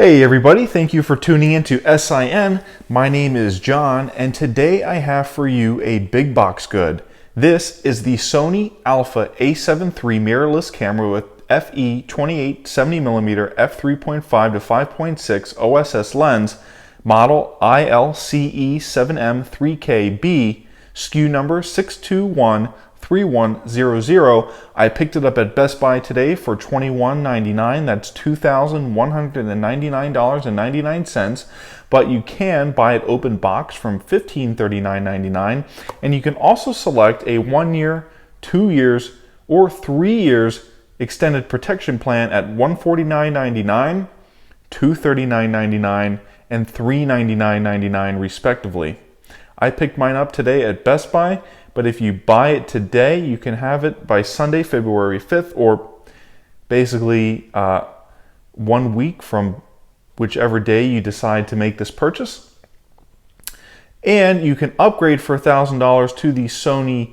Hey everybody, thank you for tuning in to S.I.N. My name is John, and today I have for you a big box good. This is the Sony Alpha A7III mirrorless camera with FE 28-70mm f3.5 to 5.6 OSS lens, model ILCE7M3KB, SKU number 6213100. I picked it up at Best Buy today for $21.99. That's $2,199.99. But you can buy it open box from $1539.99. And you can also select a 1 year, 2 years, or 3 years extended protection plan at $149.99, $239.99, and $399.99 respectively. I picked mine up today at Best Buy, but if you buy it today, you can have it by Sunday, February 5th, or basically 1 week from whichever day you decide to make this purchase. And you can upgrade for $1,000 to the Sony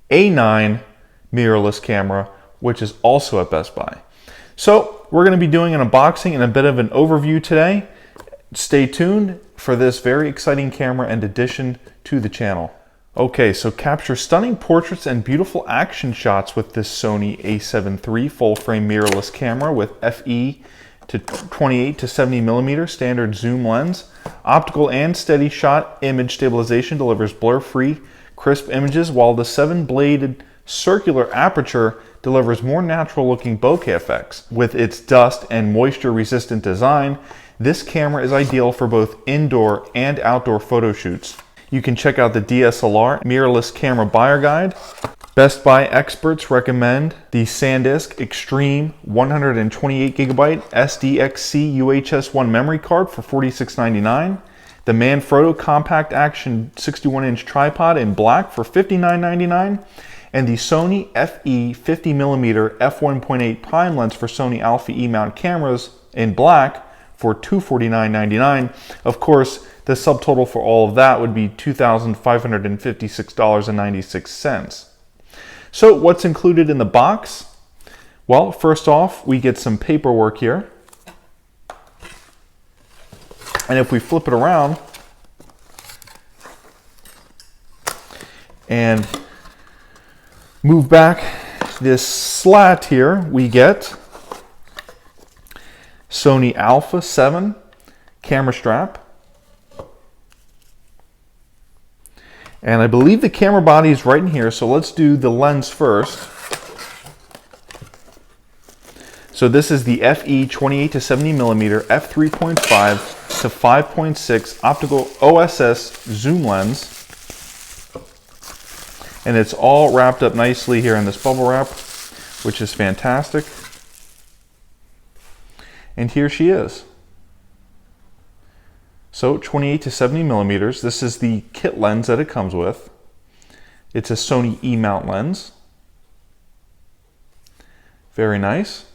A9 mirrorless camera, which is also at Best Buy. So we're going to be doing an unboxing and a bit of an overview today. Stay tuned for this very exciting camera and addition to the channel. Okay, so capture stunning portraits and beautiful action shots with this Sony A7III full-frame mirrorless camera with FE to 28-70mm standard zoom lens. Optical and steady shot image stabilization delivers blur-free, crisp images, while the 7-bladed circular aperture delivers more natural-looking bokeh effects. With its dust and moisture-resistant design, this camera is ideal for both indoor and outdoor photo shoots. You can check out the DSLR mirrorless camera buyer guide. Best Buy experts recommend the SanDisk Extreme 128GB SDXC UHS-1 memory card for $46.99, the Manfrotto Compact Action 61-inch tripod in black for $59.99, and the Sony FE 50mm f1.8 prime lens for Sony Alpha E mount cameras in black for $249.99. Of course, the subtotal for all of that would be $2,556.96. So what's included in the box? Well, first off, we get some paperwork here. And if we flip it around and move back this slat here, we get Sony Alpha 7 camera strap. And I believe the camera body is right in here, so let's do the lens first. So this is the FE 28-70mm f3.5 to 5.6 optical OSS zoom lens. And it's all wrapped up nicely here in this bubble wrap, which is fantastic. And here she is. So 28-70mm, this is the kit lens that it comes with. It's a Sony E mount lens. Very nice.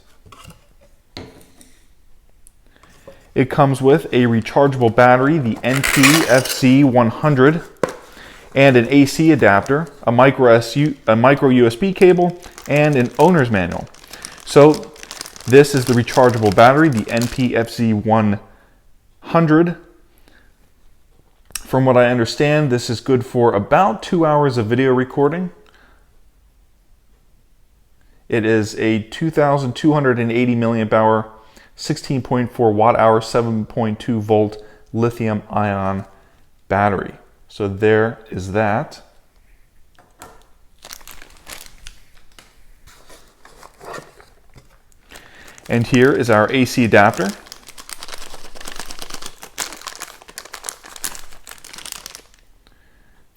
It comes with a rechargeable battery, the NP-FC100, and an AC adapter, a micro USB cable, and an owner's manual. So this is the rechargeable battery, the NP-FC100. From what I understand, this is good for about 2 hours of video recording. It is a 2,280 milliamp hour, 16.4 watt hour, 7.2 volt lithium ion battery. So there is that. And here is our AC adapter.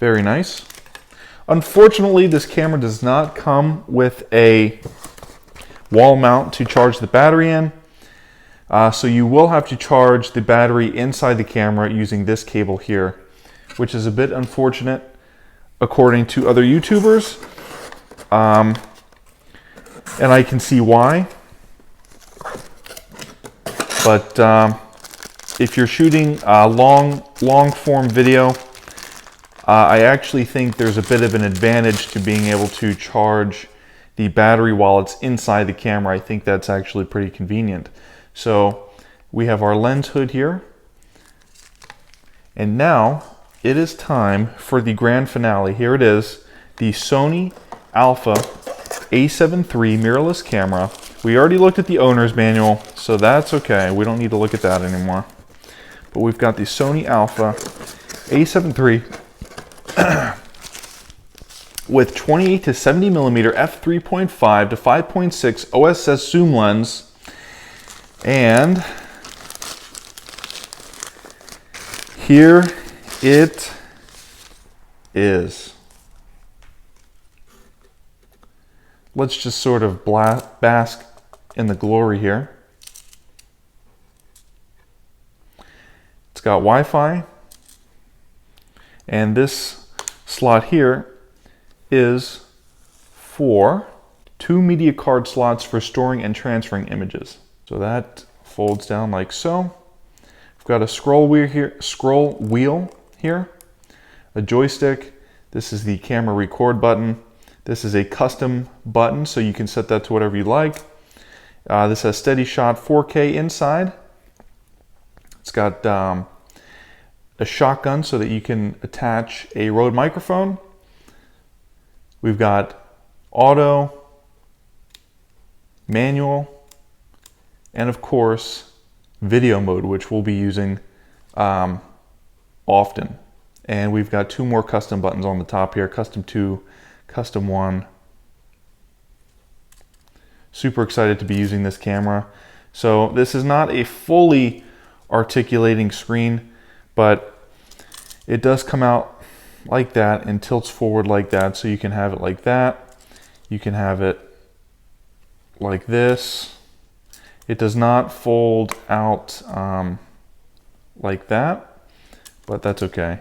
Very nice. Unfortunately, this camera does not come with a wall mount to charge the battery in. So you will have to charge the battery inside the camera using this cable here, which is a bit unfortunate according to other YouTubers. And I can see why. But if you're shooting a long form video, I actually think there's a bit of an advantage to being able to charge the battery while it's inside the camera. I think that's actually pretty convenient. So We have our lens hood here. And now it is time for the grand finale. Here it is, the Sony Alpha A7 III mirrorless camera. We already looked at the owner's manual, so that's okay. We don't need to look at that anymore. But we've got the Sony Alpha A7 III with 28 to 70 millimeter f3.5 to 5.6 OSS zoom lens, and here it is. Let's just sort of bask in the glory here. It's got Wi-Fi, and this slot here is for 2 media card slots for storing and transferring images. So that folds down like so. We've got a scroll wheel here, a joystick. This is the camera record button. This is a custom button, so you can set that to whatever you like. This has steady shot 4K inside. It's got a shotgun so that you can attach a Rode microphone. We've got auto, manual, and of course, video mode, which we'll be using often. And we've got 2 more custom buttons on the top here, custom 2, custom 1. Super excited to be using this camera. So this is not a fully articulating screen, but it does come out like that and tilts forward like that, so you can have it like that. You can have it like this. It does not fold out like that, but that's okay.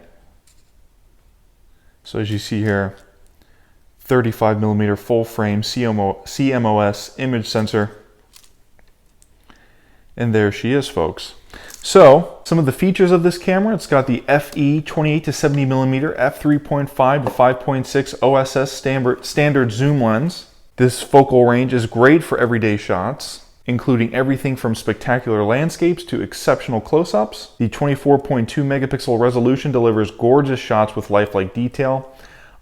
So as you see here, 35 millimeter full frame CMOS image sensor. And there she is, folks. So some of the features of this camera: it's got the FE 28 to 70 millimeter f3.5 to 5.6 OSS standard zoom lens. This focal range is great for everyday shots, including everything from spectacular landscapes to exceptional close-ups. The 24.2 megapixel resolution delivers gorgeous shots with lifelike detail.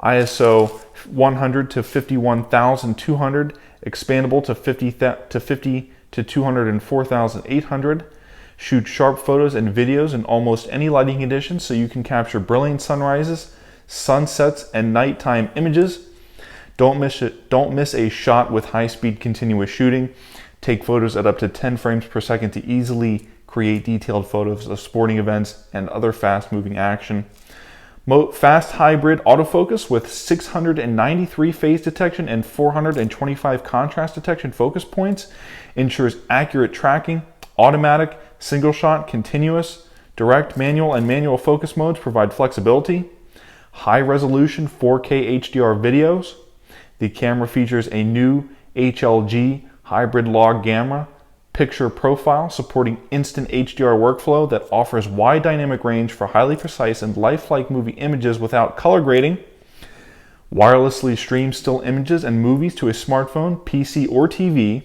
ISO 100 to 51,200, expandable to 50 to 204,800. Shoot sharp photos and videos in almost any lighting conditions, so you can capture brilliant sunrises, sunsets, and nighttime images. Don't miss a shot with high-speed continuous shooting. Take photos at up to 10 frames per second to easily create detailed photos of sporting events and other fast-moving action. Fast hybrid autofocus with 693 phase detection and 425 contrast detection focus points ensures accurate tracking. Automatic, single shot, continuous, direct, manual, and manual focus modes provide flexibility. High resolution 4K HDR videos. The camera features a new HLG hybrid log gamma picture profile supporting instant HDR workflow that offers wide dynamic range for highly precise and lifelike movie images without color grading. Wirelessly stream still images and movies to a smartphone, PC, or TV.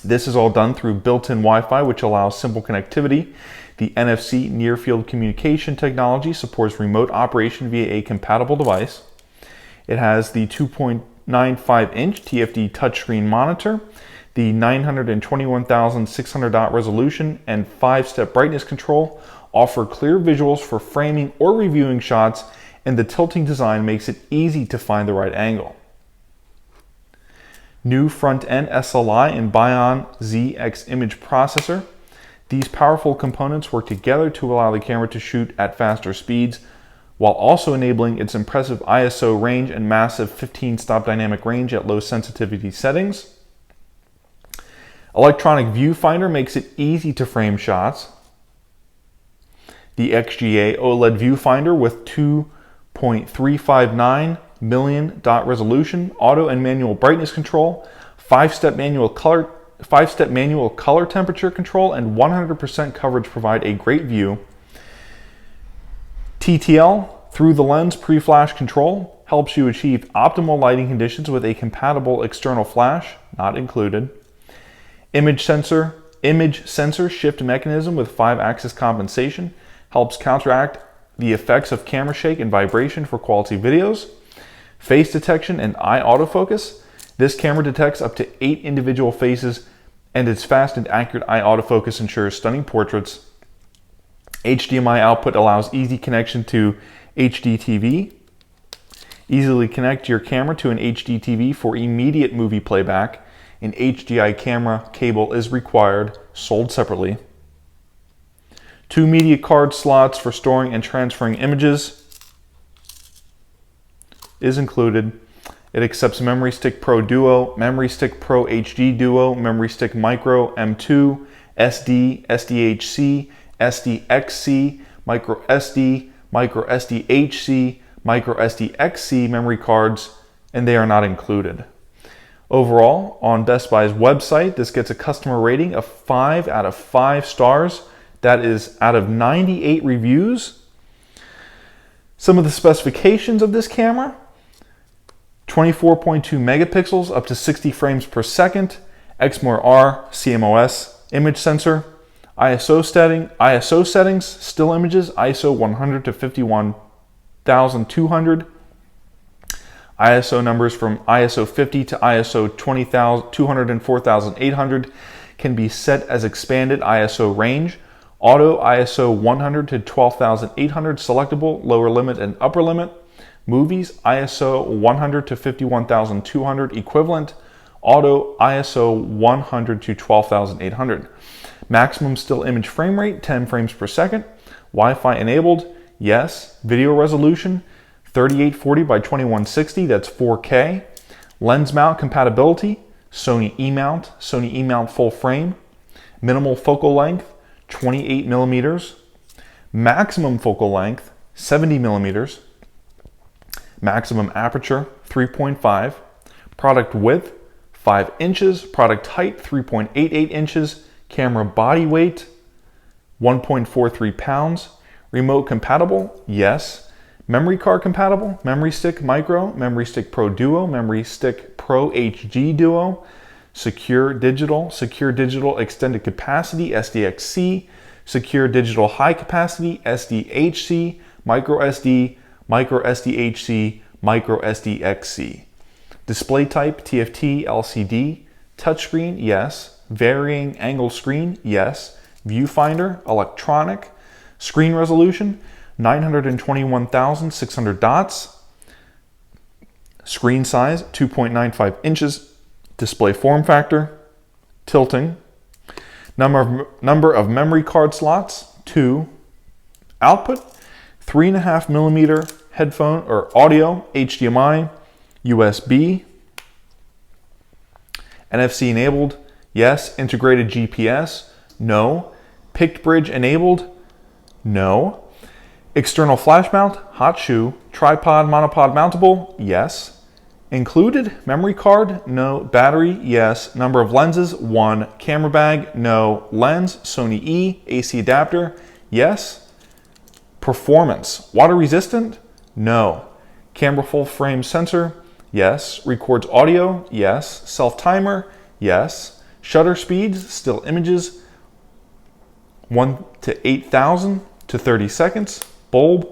This is all done through built-in Wi-Fi, which allows simple connectivity. The NFC near-field communication technology supports remote operation via a compatible device. It has the 2.95-inch TFT touchscreen monitor, the 921,600 dot resolution, and 5-step brightness control offer clear visuals for framing or reviewing shots, and the tilting design makes it easy to find the right angle. New front-end SLI and Bion ZX image processor. These powerful components work together to allow the camera to shoot at faster speeds, while also enabling its impressive ISO range and massive 15-stop dynamic range at low sensitivity settings. Electronic viewfinder makes it easy to frame shots. The XGA OLED viewfinder with 2.359 million dot resolution, auto and manual brightness control, 5-step manual color temperature control, and 100% coverage provide a great view. TTL through the lens pre-flash control helps you achieve optimal lighting conditions with a compatible external flash, not included. Image sensor, Image sensor shift mechanism with 5-axis compensation. Helps counteract the effects of camera shake and vibration for quality videos. Face detection and eye autofocus. This camera detects up to 8 individual faces, and its fast and accurate eye autofocus ensures stunning portraits. HDMI output allows easy connection to HD TV. Easily connect your camera to an HD TV for immediate movie playback. An HDI camera cable is required, sold separately. 2 media card slots for storing and transferring images is included. It accepts Memory Stick Pro Duo, Memory Stick Pro HD Duo, Memory Stick Micro M2, SD, SDHC, SDXC, Micro SD, Micro SDHC, Micro SDXC memory cards, and they are not included. Overall, on Best Buy's website, this gets a customer rating of 5 out of 5 stars. That is out of 98 reviews. Some of the specifications of this camera: 24.2 megapixels, up to 60 frames per second, XMOR CMOS image sensor, ISO settings, still images, ISO 100 to 51,200, ISO numbers from ISO 50 to ISO 204,800 can be set as expanded ISO range. Auto ISO 100 to 12,800 selectable, lower limit and upper limit. Movies ISO 100 to 51,200 equivalent. Auto ISO 100 to 12,800. Maximum still image frame rate 10 frames per second. Wi-Fi enabled, yes. Video resolution 3840 by 2160, that's 4K. Lens mount compatibility, Sony E-mount full frame. Minimal focal length 28 millimeters. Maximum focal length 70 millimeters. Maximum aperture 3.5. Product width 5 inches. Product height 3.88 inches. Camera body weight 1.43 pounds. Remote compatible, yes. Memory card compatible, Memory Stick Micro, Memory Stick Pro Duo, Memory Stick Pro HD Duo. Secure digital extended capacity, SDXC. Secure digital high capacity, SDHC. Micro SD, Micro SDHC, Micro SDXC. Display type, TFT, LCD. Touchscreen, yes. Varying angle screen, yes. Viewfinder, electronic. Screen resolution, 921,600 dots. Screen size, 2.95 inches. Display form factor, tilting. Number of memory card slots, 2. Output, 3.5 millimeter headphone or audio, HDMI, USB. NFC enabled, yes. Integrated GPS, no. PICT bridge enabled, no. External flash mount, hot shoe. Tripod, monopod mountable, yes. Included memory card, no. Battery, yes. Number of lenses, 1. Camera bag, no. Lens, Sony E. AC adapter, yes. Performance, water resistant, no. Camera full frame sensor, yes. Records audio, yes. Self timer, yes. Shutter speeds, still images, 1 to 8,000 to 30 seconds. Bulb.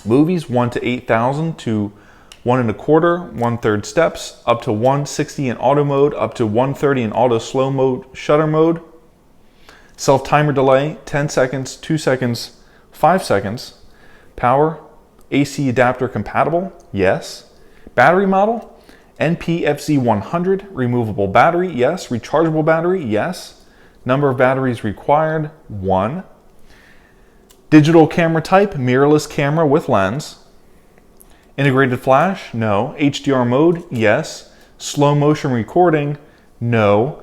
Movies, 1 to 8,000 to 1 1/4, 1/3 steps, up to 160 in auto mode, up to 130 in auto slow mode, shutter mode. Self timer delay, 10 seconds, 2 seconds, 5 seconds. Power, AC adapter compatible, yes. Battery model, NPFZ 100, removable battery, yes. Rechargeable battery, yes. Number of batteries required, 1. Digital camera type, mirrorless camera with lens. Integrated flash, no. HDR mode, yes. Slow motion recording, no.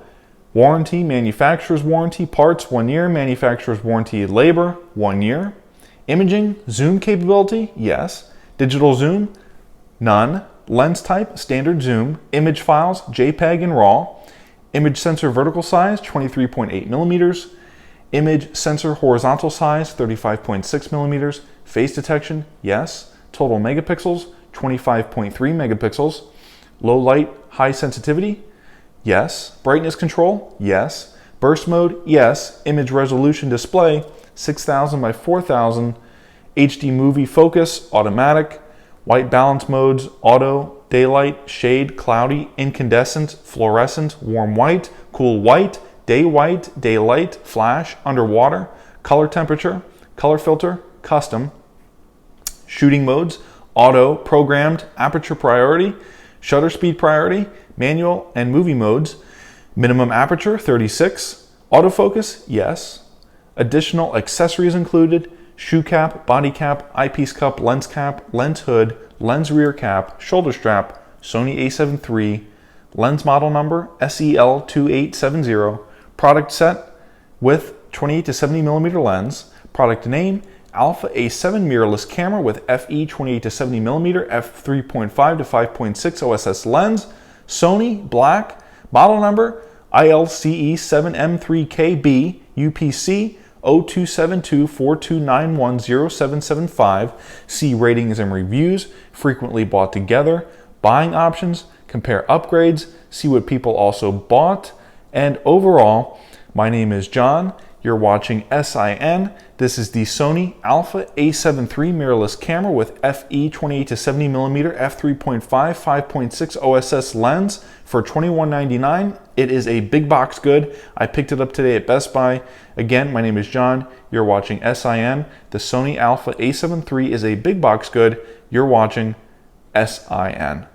Warranty, manufacturer's warranty, parts 1 year, manufacturer's warranty, labor 1 year. Imaging, zoom capability, yes. Digital zoom, none. Lens type, standard zoom. Image files, JPEG and RAW. Image sensor vertical size, 23.8 millimeters. Image sensor horizontal size, 35.6 millimeters. Face detection, yes. Total megapixels, 25.3 megapixels. Low light, high sensitivity, yes. Brightness control, yes. Burst mode, yes. Image resolution display, 6000 by 4000. HD movie focus, automatic. White balance modes, auto, daylight, shade, cloudy, incandescent, fluorescent, warm white, cool white, daylight, flash, underwater, color temperature, color filter, custom. Shooting modes, auto, programmed, aperture priority, shutter speed priority, manual, and movie modes. Minimum aperture, 36. Autofocus, yes. Additional accessories included: shoe cap, body cap, eyepiece cup, lens hood, lens rear cap, shoulder strap, Sony A7 III, lens model number SEL2870, product set with 28 to 70 millimeter lens, product name Alpha A7 mirrorless camera with FE 28 to 70 millimeter f3.5 to 5.6 OSS lens, Sony black, model number ILCE7M3KB UPC 027242910775. See ratings and reviews, frequently bought together, buying options, compare upgrades, see what people also bought, and overall, my name is John. You're watching S.I.N. This is the Sony Alpha A7 III mirrorless camera with FE 28 to 70 millimeter f3.5 5.6 OSS lens for $21.99. It is a big box good. I picked it up today at Best Buy. Again, my name is John. You're watching S.I.N. The Sony Alpha A7 III is a big box good. You're watching S.I.N.